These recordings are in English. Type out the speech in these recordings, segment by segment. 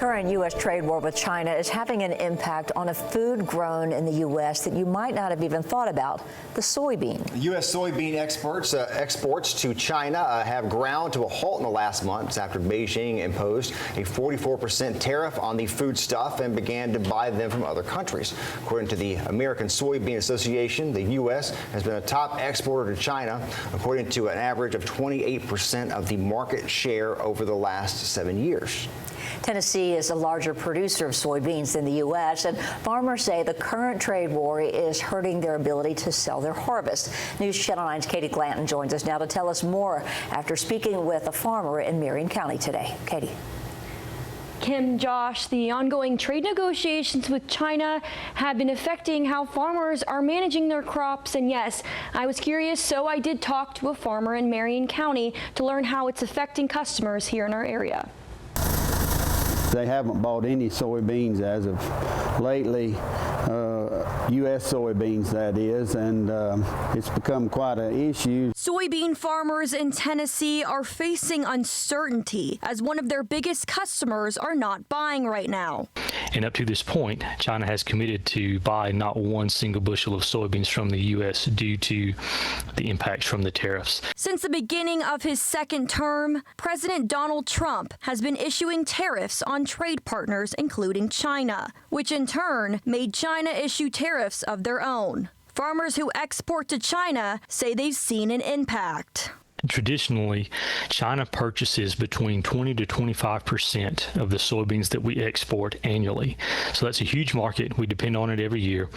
current U.S. trade war with China is having an impact on a food grown in the U.S. that you might not have even thought about, the soybean. U.S. soybean exports to China have ground to a halt in the last months after Beijing imposed a 44% tariff on the foodstuff and began to buy them from other countries. According to the American Soybean Association, the U.S. has been a top exporter to China, according to an average of 28% of the market share over the last 7 years. Tennessee is a larger producer of soybeans than the U.S., and farmers say the current trade war is hurting their ability to sell their harvest. News Channel 9's Katie Glanton joins us now to tell us more after speaking with a farmer in Marion County today. Katie. Kim, Josh, the ongoing trade negotiations with China have been affecting how farmers are managing their crops. And yes, I was curious, so I did talk to a farmer in Marion County to learn how it's affecting customers here in our area. They haven't bought any soybeans as of lately, U.S. soybeans that is, and it's become quite an issue. Soybean farmers in Tennessee are facing uncertainty as one of their biggest customers are not buying right now. And up to this point, China has committed to buy not one single bushel of soybeans from the U.S. due to the impacts from the tariffs. Since the beginning of his second term, President Donald Trump has been issuing tariffs on trade partners, including China, which in turn made China issue tariffs of their own. Farmers who export to China say they've seen an impact. Traditionally, China purchases between 20 to 25% of the soybeans that we export annually. So that's a huge market. We depend on it every year.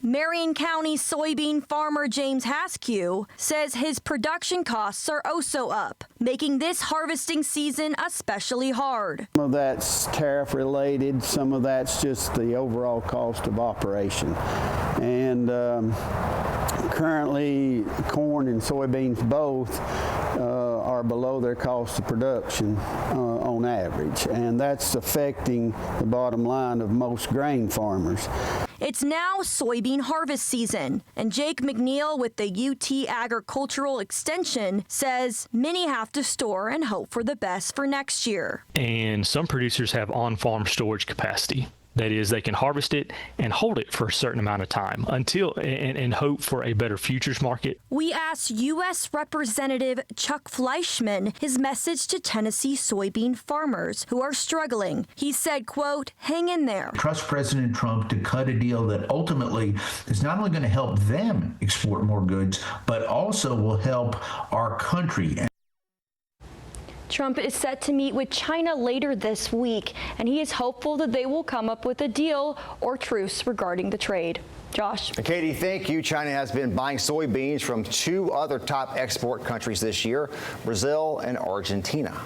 Marion County soybean farmer James Haskew says his production costs are also up, making this harvesting season especially hard. Some of that's tariff related, some of that's just the overall cost of operation. And currently, corn and soybeans both are below their cost of production on average, and that's affecting the bottom line of most grain farmers. It's now soybean harvest season, and Jake McNeil with the UT Agricultural Extension says many have to store and hope for the best for next year. And some producers have on-farm storage capacity. That is, they can harvest it and hold it for a certain amount of time until and hope for a better futures market. We asked U.S. Representative Chuck Fleischman his message to Tennessee soybean farmers who are struggling. He said, quote, "Hang in there. Trust President Trump to cut a deal that ultimately is not only going to help them export more goods, but also will help our country." Trump is set to meet with China later this week, and he is hopeful that they will come up with a deal or truce regarding the trade. Josh. Katie, thank you. China has been buying soybeans from two other top export countries this year, Brazil and Argentina.